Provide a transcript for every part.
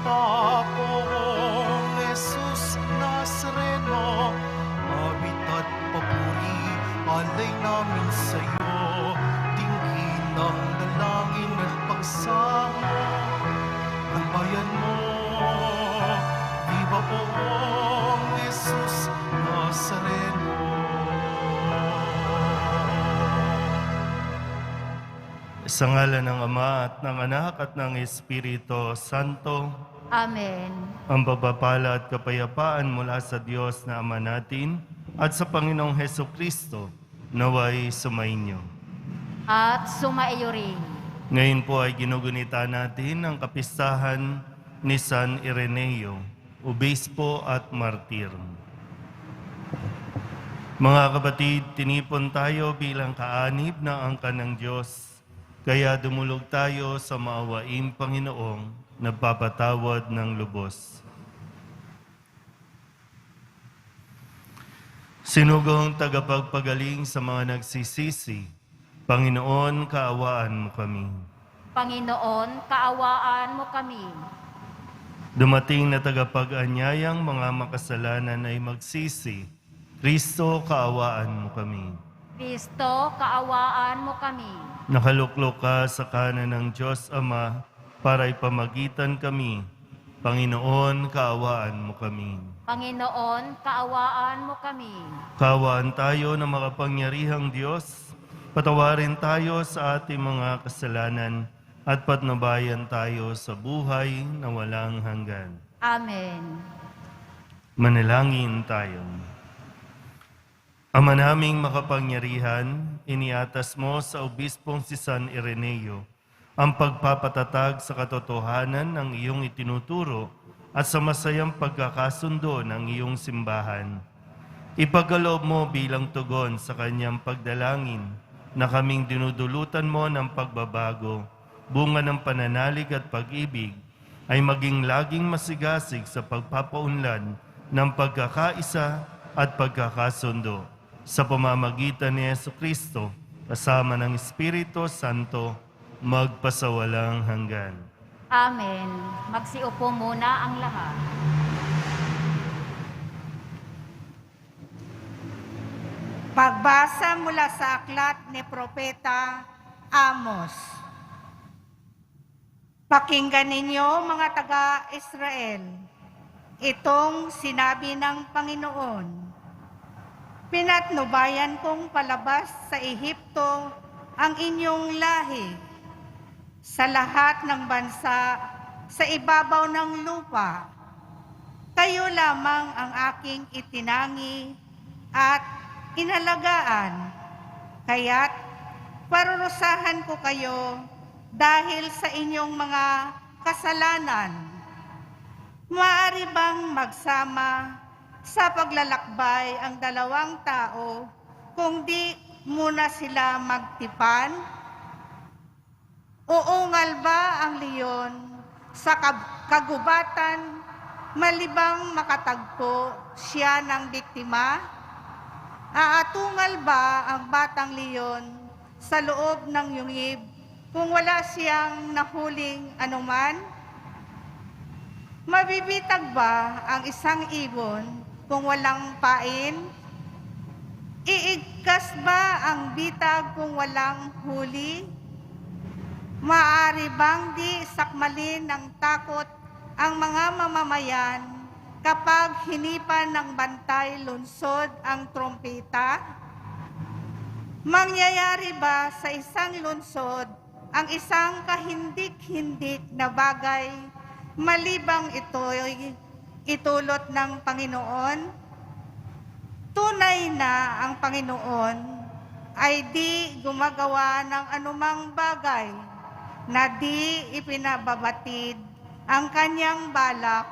Tapoong Jesus Nazareno, awit at papuri, alay namin sa'yo. Tingin ng dalangin at pagsamo ng bayan mo. Viva poong Jesus Nazareno. Sa ngalan ng Ama at ng Anak at ng Espiritu Santo. Amen. Ang pagpapala at kapayapaan mula sa Diyos na Ama natin at sa Panginoong Hesukristo naway sumainyo. At sumaiyo rin. Ngayon po ay ginugunita natin ang kapistahan ni San Ireneo, obispo at martir. Mga kapatid, tinipon tayo bilang kaanib ng angkan ng Diyos. Kaya dumulog tayo sa maawaing Panginoong nagpapatawad ng lubos. Sinugong tagapagpagaling sa mga nagsisisi, Panginoon, kaawaan mo kami. Panginoon, kaawaan mo kami. Dumating na tagapag-anyayang mga makasalanan ay magsisi, Kristo, kaawaan mo kami. Kristo, kaawaan mo kami. Nakaluklok ka sa kanan ng Diyos Ama para ipamagitan kami. Panginoon, kaawaan mo kami. Panginoon, kaawaan mo kami. Kaawaan tayo ng makapangyarihang Diyos. Patawarin tayo sa ating mga kasalanan at patnubayan tayo sa buhay na walang hanggan. Amen. Manalangin tayo. Ama naming makapangyarihan, iniatas mo sa obispong si San Ireneo ang pagpapatatag sa katotohanan ng iyong itinuturo at sa masayang pagkakasundo ng iyong simbahan. Ipagkaloob mo bilang tugon sa kanyang pagdalangin na kaming dinudulutan mo ng pagbabago, bunga ng pananalig at pag-ibig, ay maging laging masigasig sa pagpapaunlad ng pagkakaisa at pagkakasundo. Sa pamamagitan ni Jesucristo, kasama ng Espiritu Santo, magpasawalang hanggan. Amen. Magsiupo muna ang lahat. Pagbasa mula sa aklat ni Propeta Amos. Pakinggan ninyo mga taga-Israel, itong sinabi ng Panginoon. Pinatnubayan kong palabas sa Ehipto ang inyong lahi sa lahat ng bansa sa ibabaw ng lupa. Kayo lamang ang aking itinangi at inalagaan, kaya't parurusahan ko kayo dahil sa inyong mga kasalanan. Maaari bang magsama sa paglalakbay ang dalawang tao kung di muna sila magtipan? Uungal ba ang leon sa kagubatan malibang makatagpo siya ng biktima? Aatungal ba ang batang leon sa loob ng yungib kung wala siyang nahuling anuman? Mabibitag ba ang isang ibon kung walang pain? Iigkas ba ang bitag kung walang huli? Maaari bang di sakmalin ng takot ang mga mamamayan kapag hinipan ng bantay lunsod ang trompeta? Mangyayari ba sa isang lunsod ang isang kahindik-hindik na bagay malibang ito'y itulot ng Panginoon? Tunay na ang Panginoon ay di gumagawa ng anumang bagay na di ipinababatid ang kanyang balak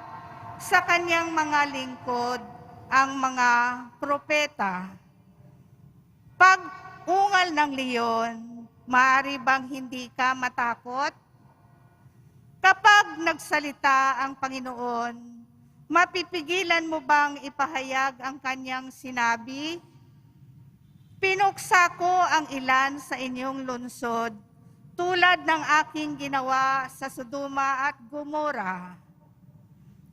sa kanyang mga lingkod, ang mga propeta. Pag ungal ng leon, maaari bang hindi ka matakot? Kapag nagsalita ang Panginoon, mapipigilan mo bang ipahayag ang kanyang sinabi? Pinuksa ko ang ilan sa inyong lungsod tulad ng aking ginawa sa Sodoma at Gomora.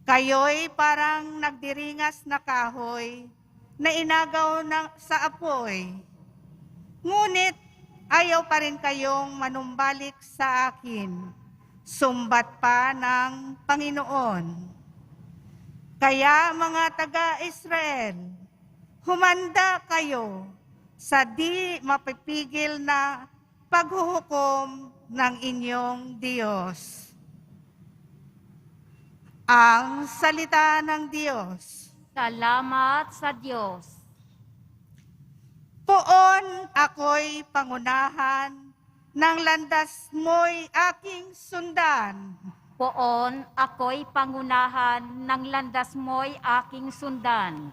Kayo'y parang nagdiringas na kahoy na inagaw sa apoy. Ngunit ayaw pa rin kayong manumbalik sa akin. Sumbat pa ng Panginoon. Kaya mga taga-Israel, humanda kayo sa di mapipigil na paghuhukom ng inyong Diyos. Ang salita ng Diyos. Salamat sa Diyos. Poon ako'y pangunahan, ng landas mo'y aking sundan. Poon ako'y pangunahan, ng landas mo'y aking sundan.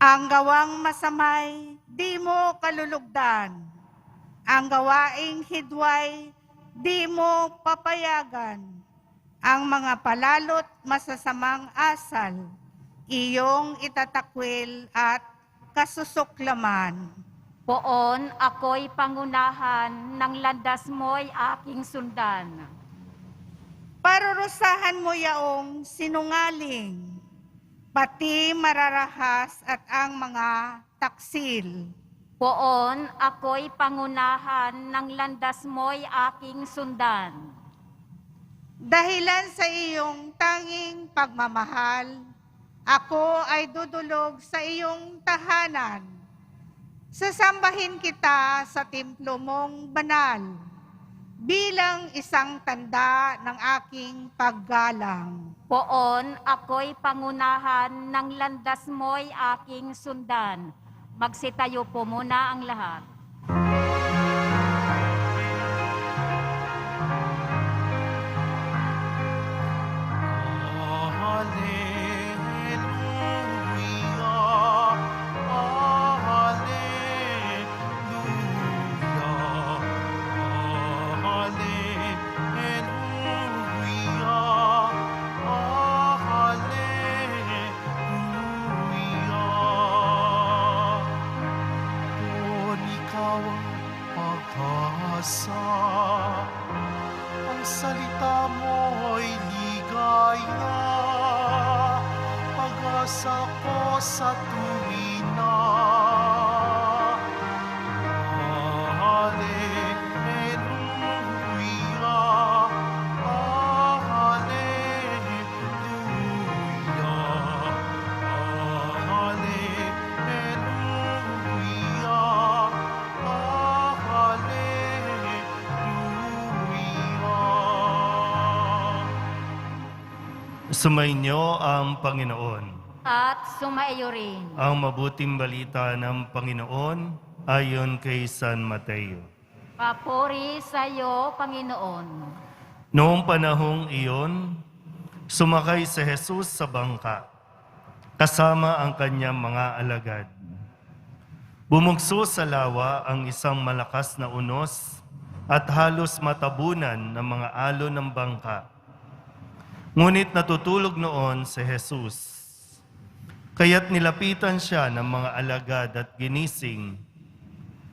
Ang gawang masamay, di mo kalulugdan. Ang gawaing hidway, di mo papayagan. Ang mga palalot masasamang asal, iyong itatakwil at kasusuklaman. Poon ako'y pangunahan, ng landas mo'y aking sundan. Parurusahan mo yaong sinungaling, pati mararahas at ang mga taksil. Poon ako'y pangunahan, ng landas mo'y aking sundan. Dahilan sa iyong tanging pagmamahal, ako ay dudulog sa iyong tahanan. Sasambahin kita sa templo mong banal, bilang isang tanda ng aking paggalang. Poon ako'y pangunahan, ng landas mo'y aking sundan. Magsitayo po muna ang lahat. Ang salita mo'y ligaya, pag-asa ko sa tuwina. Hallelujah, Sumainyo ang Panginoon. At sumaiyo rin. Ang mabuting balita ng Panginoon ayon kay San Mateo. Papuri sa iyo, Panginoon. Noong panahong iyon, sumakay si Jesus sa bangka, kasama ang kanyang mga alagad. Bumugso sa lawa ang isang malakas na unos at halos matabunan ng mga alon ng bangka. Ngunit natutulog noon si Jesus. Kaya't nilapitan siya ng mga alagad at ginising.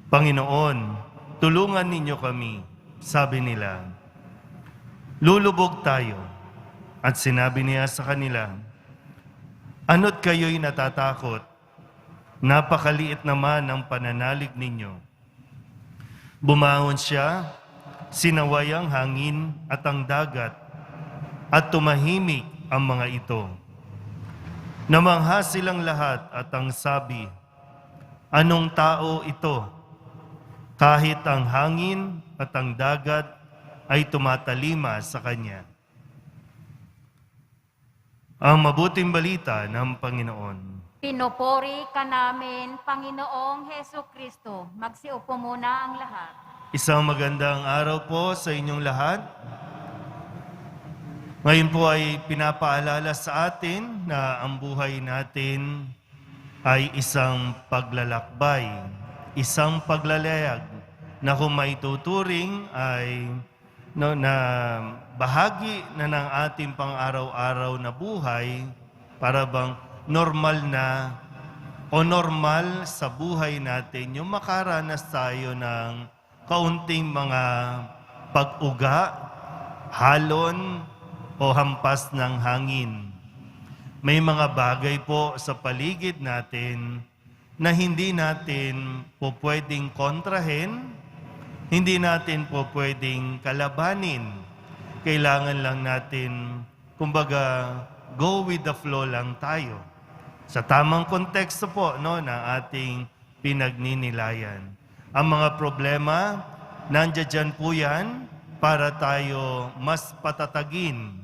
Panginoon, tulungan ninyo kami, sabi nila. Lulubog tayo. At sinabi niya sa kanila, ano't kayo'y natatakot? Napakaliit naman ang pananalig ninyo. Bumangon siya, sinaway ang hangin at ang dagat, at tumahimik ang mga ito. Namangha silang lahat at ang sabi, anong tao ito? Kahit ang hangin at ang dagat ay tumatalima sa kanya. Ang mabuting balita ng Panginoon. Pinupuri ka namin, Panginoong Heso Kristo. Magsiupo muna ang lahat. Isang magandang araw po sa inyong lahat. Ngayon po ay pinapaalala sa atin na ang buhay natin ay isang paglalakbay, isang paglalayag na kung may tuturing ay na bahagi na ng ating pang-araw-araw na buhay para bang normal na o normal sa buhay natin yung makaranas tayo ng kaunting mga pag-uga, halon, o hampas ng hangin. May mga bagay po sa paligid natin na hindi natin po pwedeng kontrahin, hindi natin po pwedeng kalabanin. Kailangan lang natin, kumbaga, go with the flow lang tayo. Sa tamang konteksto po no, ng ating pinagninilayan. Ang mga problema, nandiyan po yan para tayo mas patatagin.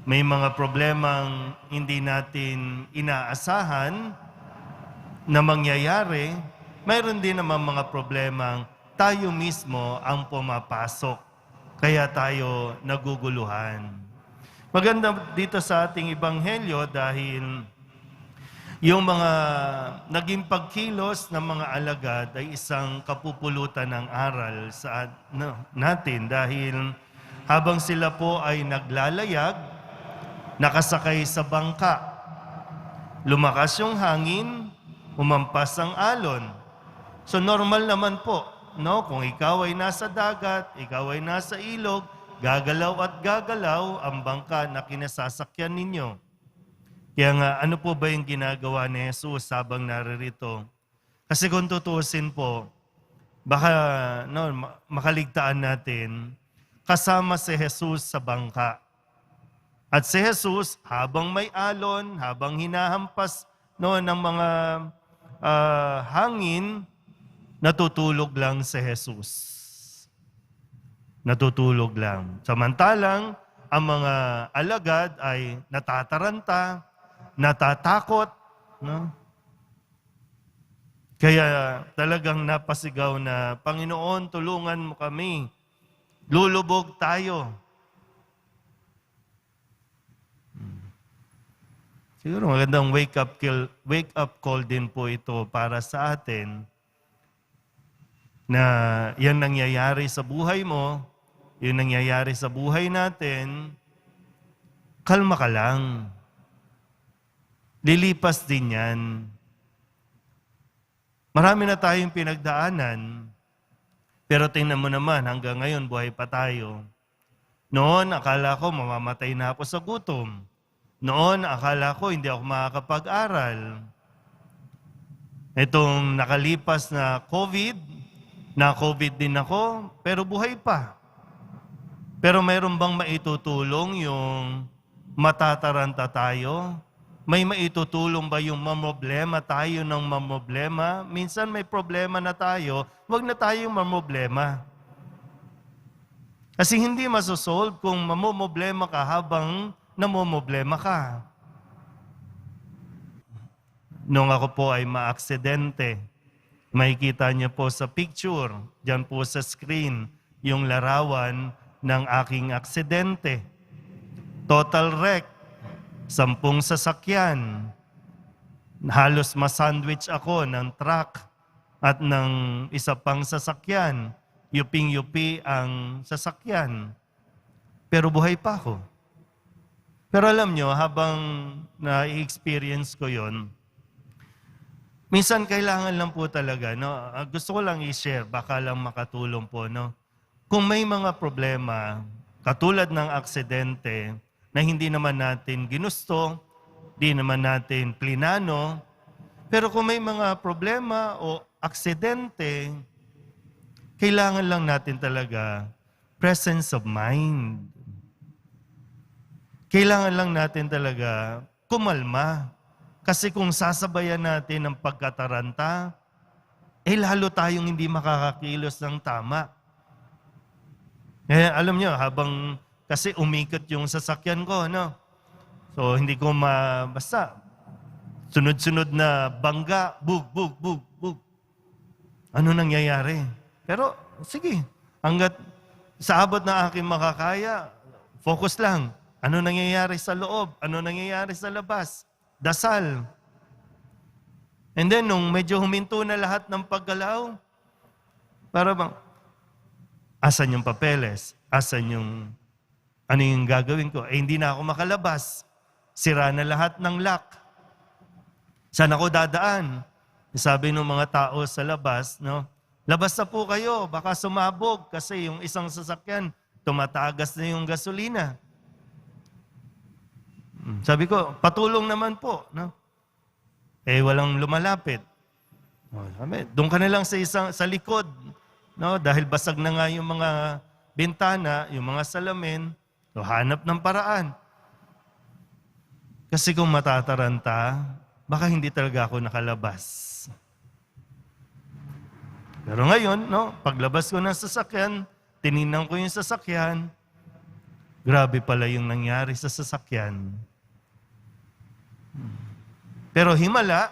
May mga problemang hindi natin inaasahan na mangyayari. Mayroon din naman mga problemang tayo mismo ang pumapasok. Kaya tayo naguguluhan. Maganda dito sa ating ebanghelyo dahil yung mga naging pagkilos ng mga alagad ay isang kapupulutan ng aral sa natin dahil habang sila po ay naglalayag, nakasakay sa bangka, lumakas yung hangin, umampas ang alon. So normal naman po, no? Kung ikaw ay nasa dagat, ikaw ay nasa ilog, gagalaw at gagalaw ang bangka na kinasasakyan ninyo. Kaya nga, ano po ba yung ginagawa ni Jesus habang naririto? Kasi kung tutusin po, baka makaligtaan natin, kasama si Jesus sa bangka. At si Jesus, habang may alon, habang hinahampas ng mga hangin, natutulog lang si Jesus. Natutulog lang. Samantalang, ang mga alagad ay natataranta, natatakot, no? Kaya talagang napasigaw na, Panginoon, tulungan mo kami. Lulubog tayo. Siguro magandang wake up call din po ito para sa atin na yan nangyayari sa buhay mo, yan nangyayari sa buhay natin, kalma ka lang. Lilipas din yan. Marami na tayong pinagdaanan, pero tingnan mo naman, hanggang ngayon buhay pa tayo. Noon, akala ko mamamatay na ako sa gutom. Noon, akala ko hindi ako makakapag-aral. Itong nakalipas na COVID din ako, pero buhay pa. Pero mayroon bang maitutulong yung matataranta tayo? May maitutulong ba yung mamoblema tayo ng mamoblema? Minsan may problema na tayo, wag na tayong mamoblema. Kasi hindi masosolve kung mamoblema ka habang namomoblema ka. Nung ako po ay maaksidente, makikita niyo po sa picture, dyan po sa screen, yung larawan ng aking aksidente. Total wreck. 10 sasakyan. Halos masandwich ako ng truck at ng isa pang sasakyan. Yuping-yupi ang sasakyan. Pero buhay pa ako. Pero alam nyo, habang na-experience ko yon, minsan kailangan lang po talaga, no? Gusto ko lang i-share, baka lang makatulong po, no? Kung may mga problema, katulad ng aksidente, na hindi naman natin ginusto, di naman natin plinano, pero kung may mga problema o aksidente, kailangan lang natin talaga presence of mind. Kailangan lang natin talaga kumalma. Kasi kung sasabayan natin ang pagkataranta, lalo tayong hindi makakakilos ng tama. Alam nyo, habang kasi umikot yung sasakyan ko, no? So, hindi ko basta sunod-sunod na bangga, bug. Ano nangyayari? Pero, sige, hanggat sa abot na aking makakaya, focus lang. Ano nangyayari sa loob? Ano nangyayari sa labas? Dasal. And then, nung medyo huminto na lahat ng paggalaw, para bang, asan yung papeles? Asan yung ano yung gagawin ko? Hindi na ako makalabas. Sira na lahat ng lock. Saan ako dadaan? Sabi ng mga tao sa labas, no? Labas na po kayo, baka sumabog kasi yung isang sasakyan, tumatagas na yung gasolina. Sabi ko, patulong naman po. No? Walang lumalapit. Doon ka na lang sa likod. No? Dahil basag na nga yung mga bintana, yung mga salamin. So, hanap ng paraan. Kasi kung matataranta, baka hindi talaga ako nakalabas. Pero ngayon, no, paglabas ko ng sasakyan, tiningnan ko yung sasakyan, grabe pala yung nangyari sa sasakyan. Pero himala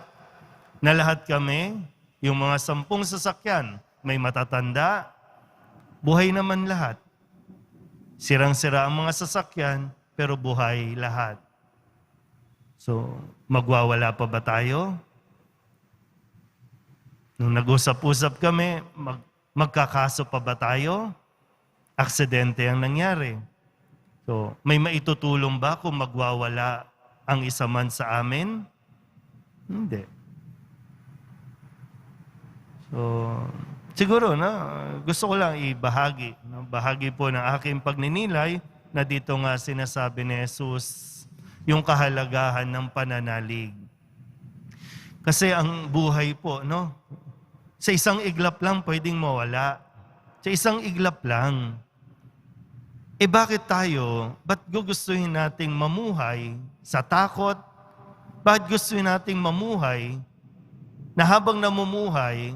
na lahat kami, yung mga 10 sasakyan, may matatanda, buhay naman lahat. Sirang-sira ang mga sasakyan, pero buhay lahat. So, magwawala pa ba tayo? Nung nag-usap-usap kami, magkakaso pa ba tayo? Aksidente ang nangyari. So, may maitutulong ba kung magwawala ang isa man sa amin? Hindi. So, siguro, gusto ko lang ibahagi. Bahagi po ng aking pagninilay na dito nga sinasabi ni Jesus yung kahalagahan ng pananalig. Kasi ang buhay po, sa isang iglap lang pwedeng mawala. Sa isang iglap lang. Bakit tayo? Ba't gugustuhin nating mamuhay sa takot? Bakit gustuhin nating mamuhay na habang namumuhay,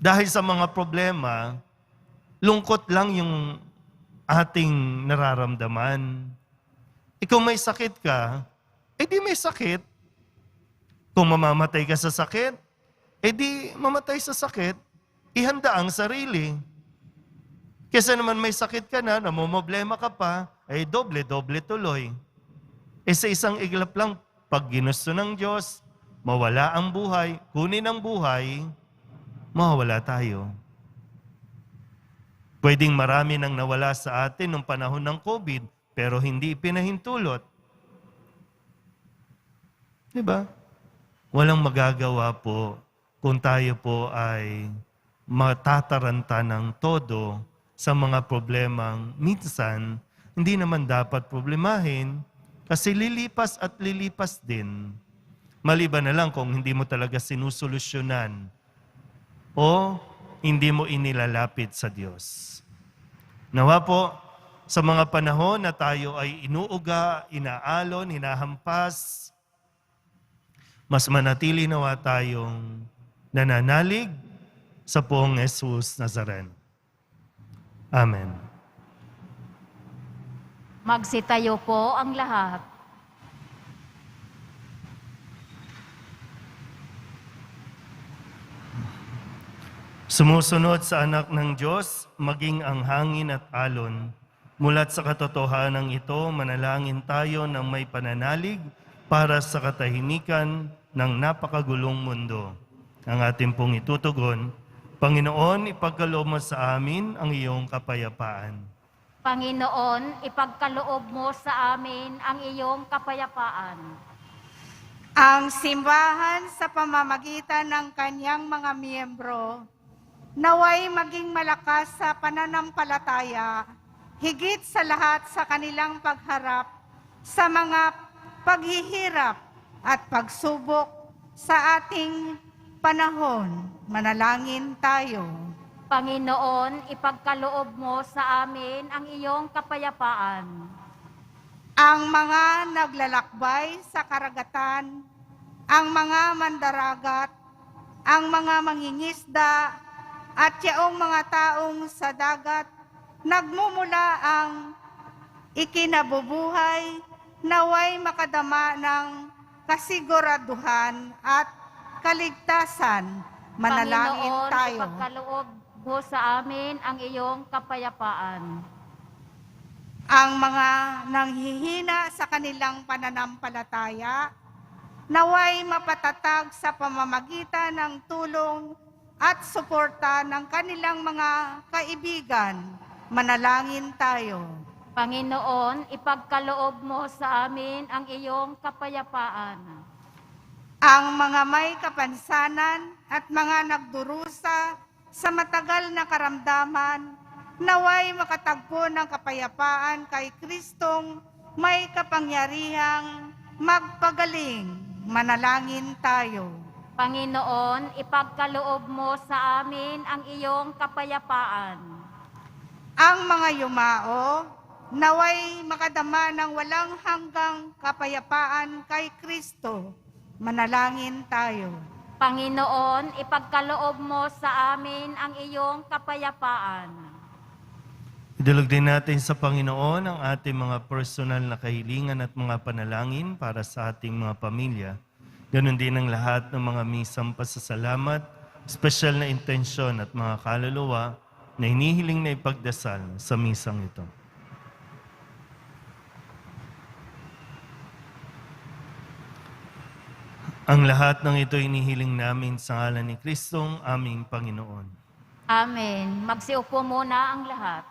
dahil sa mga problema, lungkot lang yung ating nararamdaman. Kung may sakit ka, di may sakit. Kung mamamatay ka sa sakit, di mamatay sa sakit. Ihanda ang sarili. Kasi naman may sakit ka na, namumblema ka pa, doble-doble tuloy. Sa isang iglap lang, pag ginusto ng Diyos, mawala ang buhay, kunin ang buhay, mawawala tayo. Pwedeng marami nang nawala sa atin nung panahon ng COVID, pero hindi pinahintulot. Diba? Walang magagawa po kung tayo po ay matataranta ng todo sa mga problemang minsan hindi naman dapat problemahin kasi lilipas at lilipas din. Maliban na lang kung hindi mo talaga sinusolusyonan o hindi mo inilalapit sa Diyos. Nawa po, sa mga panahon na tayo ay inuuga, inaalon, hinahampas, mas manatili nawa tayong nananalig sa poong Jesus Nazaren. Amen. Magsitayo po ang lahat. Sumusunod sa anak ng Diyos, maging ang hangin at alon. Mulat sa katotohanan ito, manalangin tayo ng may pananalig para sa katahimikan ng napakagulong mundo. Ang ating pong itutugon, Panginoon, ipagkaloob mo sa amin ang iyong kapayapaan. Panginoon, ipagkaloob mo sa amin ang iyong kapayapaan. Ang simbahan sa pamamagitan ng kanyang mga miyembro, naway maging malakas sa pananampalataya, higit sa lahat sa kanilang pagharap sa mga paghihirap at pagsubok sa ating panahon. Manalangin tayo. Panginoon, ipagkaloob mo sa amin ang iyong kapayapaan. Ang mga naglalakbay sa karagatan, ang mga mandaragat, ang mga mangingisda, at yaong mga taong sa dagat, nagmumula ang ikinabubuhay, naway makadama ng kasiguraduhan at kaligtasan. Manalangin Panginoon, tayo. ipagkaloob mo sa amin ang iyong kapayapaan. Ang mga nanghihina sa kanilang pananampalataya, naway mapatatag sa pamamagitan ng tulong at suporta ng kanilang mga kaibigan. Manalangin tayo. Panginoon, ipagkaloob mo sa amin ang iyong kapayapaan. Ang mga may kapansanan at mga nagdurusa sa matagal na karamdaman, naway makatagpo ng kapayapaan kay Kristong may kapangyarihang magpagaling. Manalangin tayo. Panginoon, ipagkaloob mo sa amin ang iyong kapayapaan. Ang mga yumao, naway makadama ng walang hanggang kapayapaan kay Kristo. Manalangin tayo. Panginoon, ipagkaloob mo sa amin ang iyong kapayapaan. Idulog din natin sa Panginoon ang ating mga personal na kahilingan at mga panalangin para sa ating mga pamilya. Ganon din ang lahat ng mga misang pasasalamat, espesyal na intensyon at mga kaluluwa na hinihiling na ipagdasal sa misang ito. Ang lahat ng ito hinihiling namin sa ngalan ni Kristong aming Panginoon. Amen. Magsiupo muna ang lahat.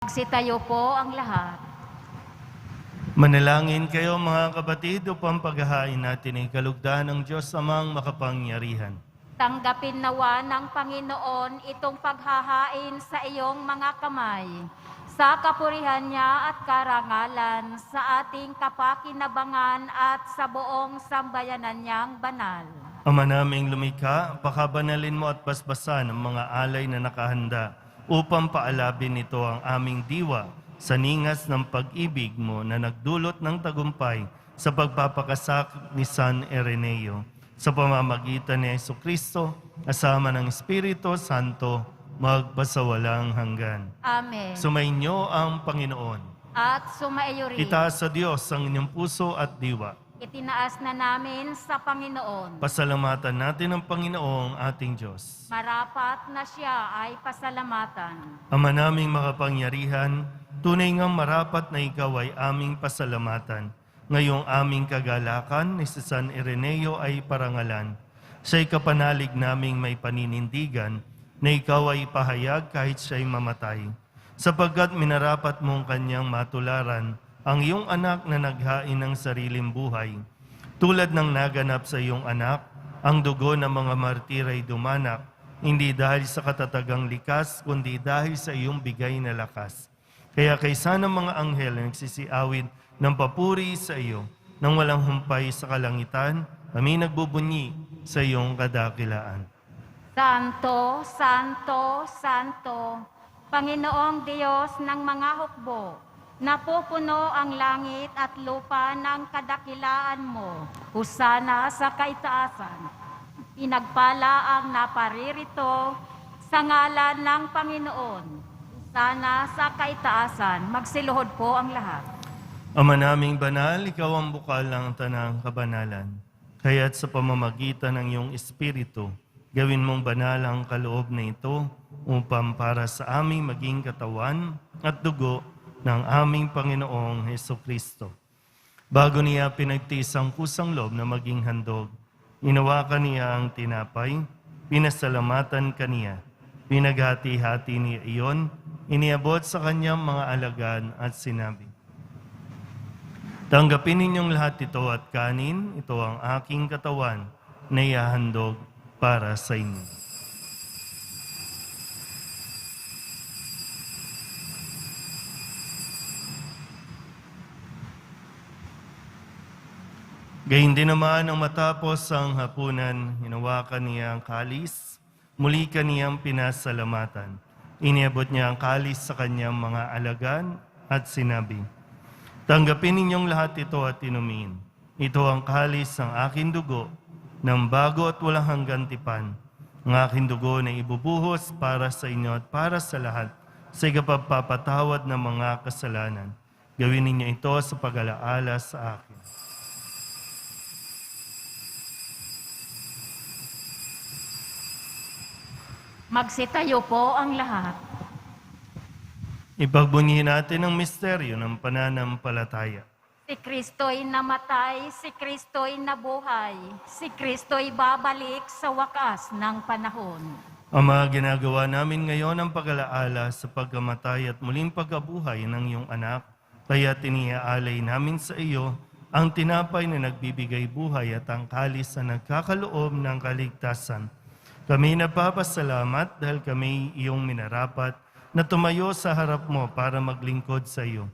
Magsitayo po ang lahat. Manalangin kayo mga kapatid upang paghahain natin ay kalugdan ng Diyos amang makapangyarihan. Tanggapin nawa ng Panginoon itong paghahain sa iyong mga kamay, sa kapurihan niya at karangalan, sa ating kapakinabangan at sa buong sambayanan niyang banal. Ama naming lumikha, pakabanalin mo at basbasan ang mga alay na nakahanda upang paalabin nito ang aming diwa sa ningas ng pag-ibig mo na nagdulot ng tagumpay sa pagpapakasak ni San Ireneo. Sa pamamagitan ni Jesucristo, kasama ng Espiritu Santo, magpasawalang hanggan. Amen. Sumainyo ang Panginoon. At sumaiyo rin. Itaas sa Diyos ang inyong puso at diwa. Itinaas na namin sa Panginoon. Pasalamatan natin ang Panginoong ating Diyos. Marapat na siya ay pasalamatan. Ama naming makapangyarihan, tunay ngang marapat na ikaw ay aming pasalamatan. Ngayong aming kagalakan ni si San Ireneo ay parangalan. Siya'y kapanalig naming may paninindigan na ikaw ay pahayag kahit siya'y mamatay. Sapagkat minarapat mong kanyang matularan ang iyong anak na naghain ng sariling buhay. Tulad ng naganap sa iyong anak, ang dugo ng mga martir ay dumanak, hindi dahil sa katatagang likas, kundi dahil sa iyong bigay na lakas. Kaya kaysa ng mga anghel na nagsisiawit ng papuri sa iyo, nang walang humpay sa kalangitan, kami nagbubunyi sa iyong kadakilaan. Santo, Santo, Santo, Panginoong Diyos ng mga hukbo, napupuno ang langit at lupa ng kadakilaan mo. Husana sa kaitaasan. Pinagpala ang naparirito sa ngalan ng Panginoon. Husana sa kaitaasan. Magsiluhod po ang lahat. Ama naming banal, ikaw ang bukal ng tanang kabanalan. Kaya't sa pamamagitan ng iyong Espiritu, gawin mong banal ang kaloob na ito upang para sa aming maging katawan at dugo ng aming Panginoong Hesukristo. Bago niya pinagtiis ang kusang loob na maging handog, inawakan niya ang tinapay, pinasalamatan kaniya, pinaghati-hati niya iyon, iniabot sa kanyang mga alagad at sinabi, "Tanggapin ninyong lahat ito at kanin, ito ang aking katawan na ihahandog para sa inyo." Gayun din naman ang matapos ang hapunan, hinawakan niya ang kalis, muli kaniyang pinasalamatan. Iniabot niya ang kalis sa kanyang mga alagan at sinabi, "Tanggapin ninyong lahat ito at inumin. Ito ang kalis ng aking dugo, ng bago at walang hanggang tipan. Ang aking dugo na ibubuhos para sa inyo at para sa lahat sa ikapagpapatawad ng mga kasalanan. Gawin ninyo ito sa pag-alaala sa akin. Magsitayo po ang lahat. Ipagbunyihin natin ang misteryo ng pananampalataya. Si Kristo'y namatay, si Kristo'y nabuhay, si Kristo'y babalik sa wakas ng panahon. Ama, ginagawa namin ngayon ang pag-alaala sa pagkamatay at muling pagkabuhay ng iyong anak, kaya tiniaalay namin sa iyo ang tinapay na nagbibigay buhay at ang kalis na nagkakaloob ng kaligtasan. Kami nagpapasalamat dahil kami iyong minarapat na tumayo sa harap mo para maglingkod sa iyo.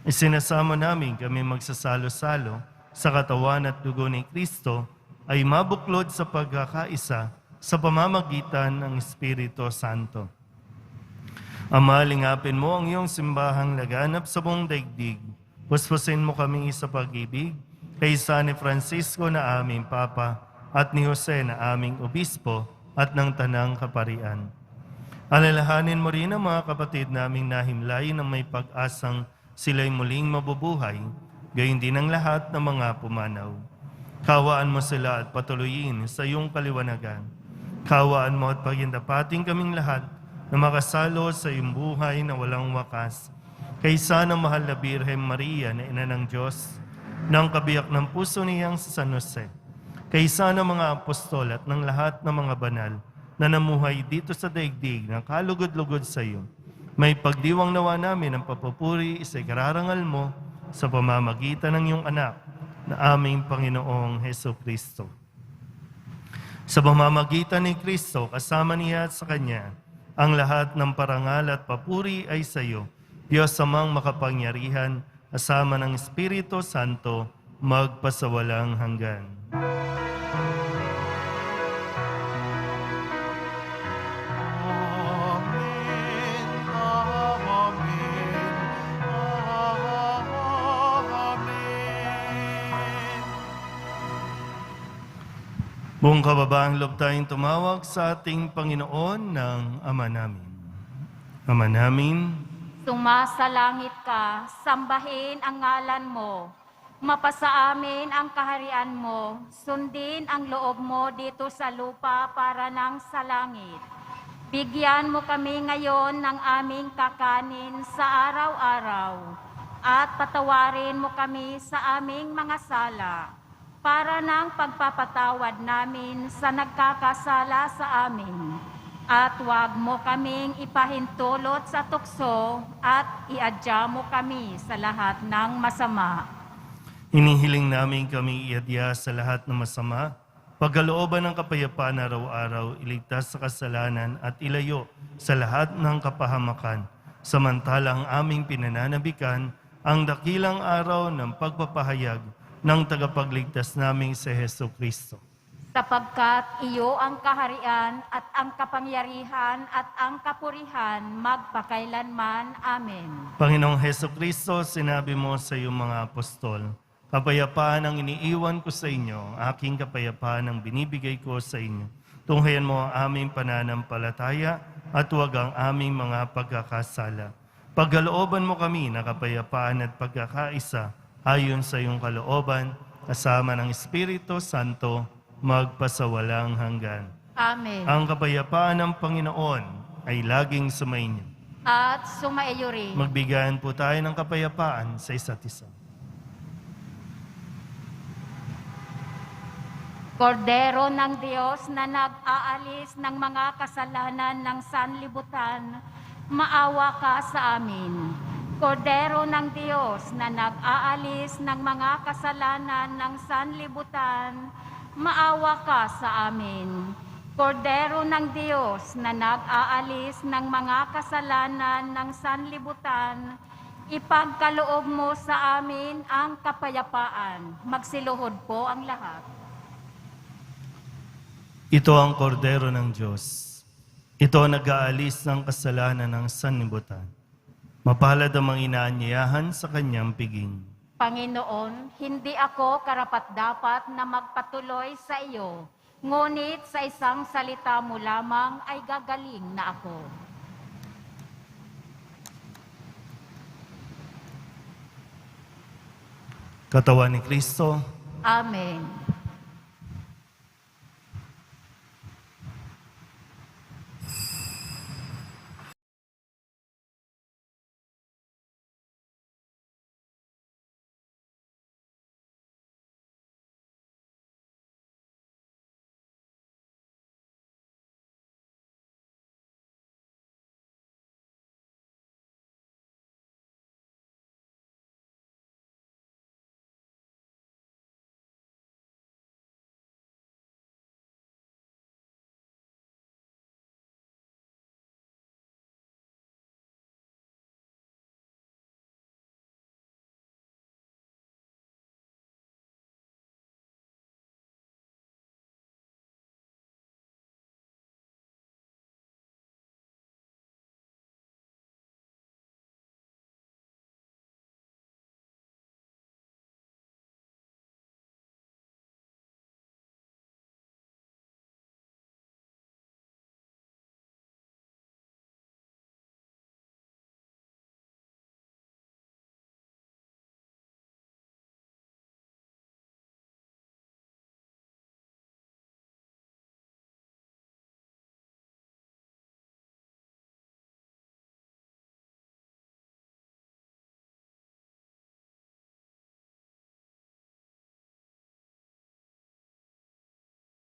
Isinasamo namin kami magsasalo-salo sa katawan at dugo ni Kristo ay mabuklod sa pagkakaisa sa pamamagitan ng Espiritu Santo. Ama, lingapin mo ang iyong simbahang laganap sa buong daigdig. Puspusin mo kami sa pag-ibig kay San Francisco na aming Papa at ni Jose na aming Obispo at ng Tanang Kaparian. Alalahanin mo rin ang mga kapatid naming nahimlay na may pag-asang sila'y muling mabubuhay, gayon din ang lahat ng mga pumanaw. Kawaan mo sila at patuloyin sa iyong kaliwanagan. Kawaan mo at pagindapating kaming lahat na makasalo sa iyong buhay na walang wakas. Kaysa ng mahal na Birhen Maria na Ina ng Diyos, ng kabiyak ng puso niyang sa San Jose, kaysa ng mga apostol at ng lahat ng mga banal na namuhay dito sa daigdig na kalugod-lugod sa iyo, may pagdiwang nawa namin ang papupuri sa ikararangal mo sa pamamagitan ng iyong anak na aming Panginoong Heso Kristo. Sa pamamagitan ni Kristo, kasama niya at sa Kanya, ang lahat ng parangal at papuri ay sa iyo, Diyos amang makapangyarihan, kasama ng Espiritu Santo, magpasawalang hanggan. Buong kababaang loob tayong tumawag sa ating Panginoon ng Ama namin. Ama namin, Sumasalangit ka, sambahin ang ngalan mo. Mapasa amin ang kaharian mo, sundin ang loob mo dito sa lupa para nang sa langit. Bigyan mo kami ngayon ng aming kakanin sa araw-araw at patawarin mo kami sa aming mga sala para ng pagpapatawad namin sa nagkakasala sa amin. At huwag mo kaming ipahintulot sa tukso at iadya mo kami sa lahat ng masama. hinihiling namin kami iadya sa lahat ng masama, pagkalooban ng kapayapaan araw-araw, iligtas sa kasalanan at ilayo sa lahat ng kapahamakan, samantalang aming pinananabikan ang dakilang araw ng pagpapahayag ng tagapagligtas naming si Heso Kristo. Sapagkat iyo ang kaharian at ang kapangyarihan at ang kapurihan magpakailanman. Amen. Panginoong Heso Kristo, sinabi mo sa iyong mga apostol, kapayapaan ang iniiwan ko sa inyo, aking kapayapaan ang binibigay ko sa inyo. Tunghayan mo ang aming pananampalataya at huwag ang aming mga pagkakasala. Pagkalooban mo kami na kapayapaan at pagkakaisa ayon sa iyong kalooban, kasama ng Espiritu Santo, magpasawalang hanggan. Amen. Ang kapayapaan ng Panginoon ay laging sumainyo. At sumaiyo rin. Magbigayan po tayo ng kapayapaan sa isa't isa. Kordero ng Diyos na nag-aalis ng mga kasalanan ng sanlibutan, maawa ka sa amin. Kordero ng Diyos na nag-aalis ng mga kasalanan ng sanlibutan, maawa ka sa amin. Kordero ng Diyos na nag-aalis ng mga kasalanan ng sanlibutan, ipagkaloob mo sa amin ang kapayapaan. Magsiluhod po ang lahat. Ito ang kordero ng Diyos. Ito ang nag-aalis ng kasalanan ng sanlibutan. Mapalad ang mga inaanyayahan sa kanyang piging. Panginoon, hindi ako karapat-dapat na magpatuloy sa iyo, ngunit sa isang salita mo lamang ay gagaling na ako. Katawan ni Kristo. Amen.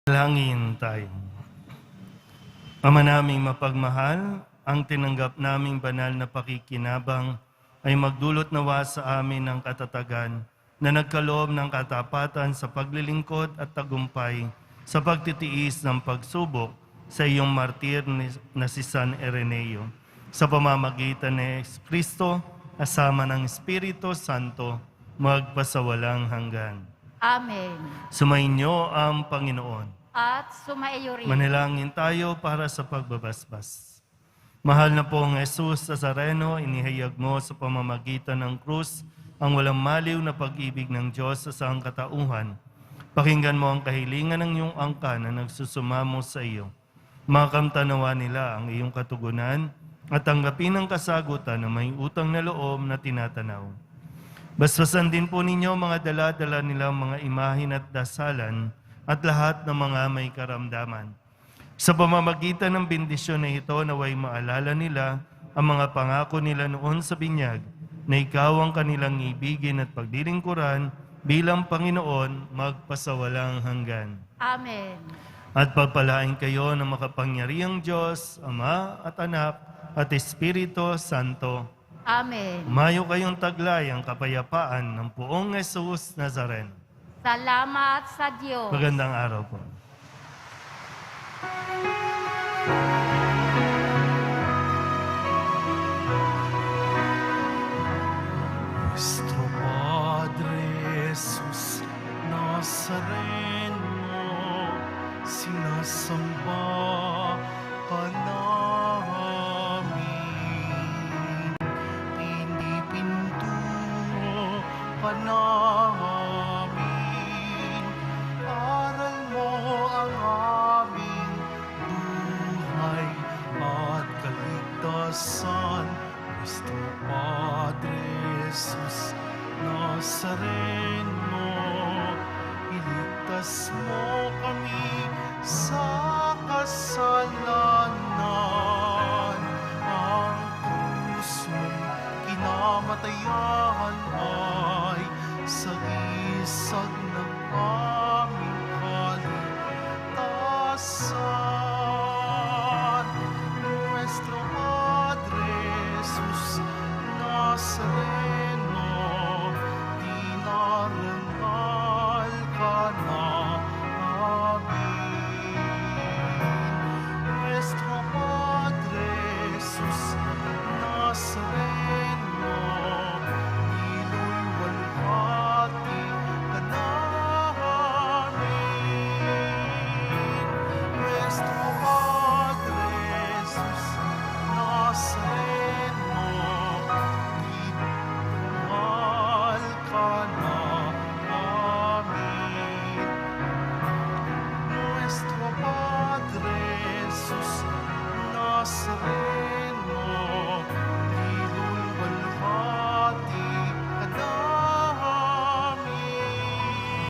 Dalangin tayo. Ama naming mapagmahal, ang tinanggap naming banal na pakikinabang ay magdulot nawa sa amin ng katatagan na nagkaloob ng katapatan sa paglilingkod at tagumpay sa pagtitiis ng pagsubok sa iyong martir na si San Ireneo. Sa pamamagitan ni Kristo, asama ng Espiritu Santo, magpasawalang hanggan. Amen. Sumainyo ang Panginoon. At sumaiyo rin. Manalangin tayo para sa pagbabasbas. Mahal na pong Jesus Nazareno, inihayag mo sa pamamagitan ng krus ang walang maliw na pag-ibig ng Diyos sa sangkatauhan. Pakinggan mo ang kahilingan ng iyong angkan na nagsusumamo sa iyo. Makamtanawa nila ang iyong katugunan at tanggapin ang kasagutan na may utang na loob na tinatanaw. Basbasan din po ninyo mga dala-dala nilang mga imahin at dasalan at lahat ng mga may karamdaman. Sa pamamagitan ng bendisyon na ito, naway maalala nila ang mga pangako nila noon sa binyag na ikaw ang kanilang ibigin at pagdilingkuran bilang Panginoon magpasawalang hanggan. Amen. At pagpalain kayo ng makapangyarihang Diyos, Ama at Anak at Espiritu Santo. Amen. Umayo kayong taglay ang kapayapaan ng Poong Jesus Nazareno. Salamat sa Diyos. Magandang araw po. Nuestro Padre Jesus Nazareno, sinasamba ka namin, pinipinto ka namin, aral mo ang aming buhay at kaligtasan. Nuestro Padre Jesus Nazareno, iligtas mo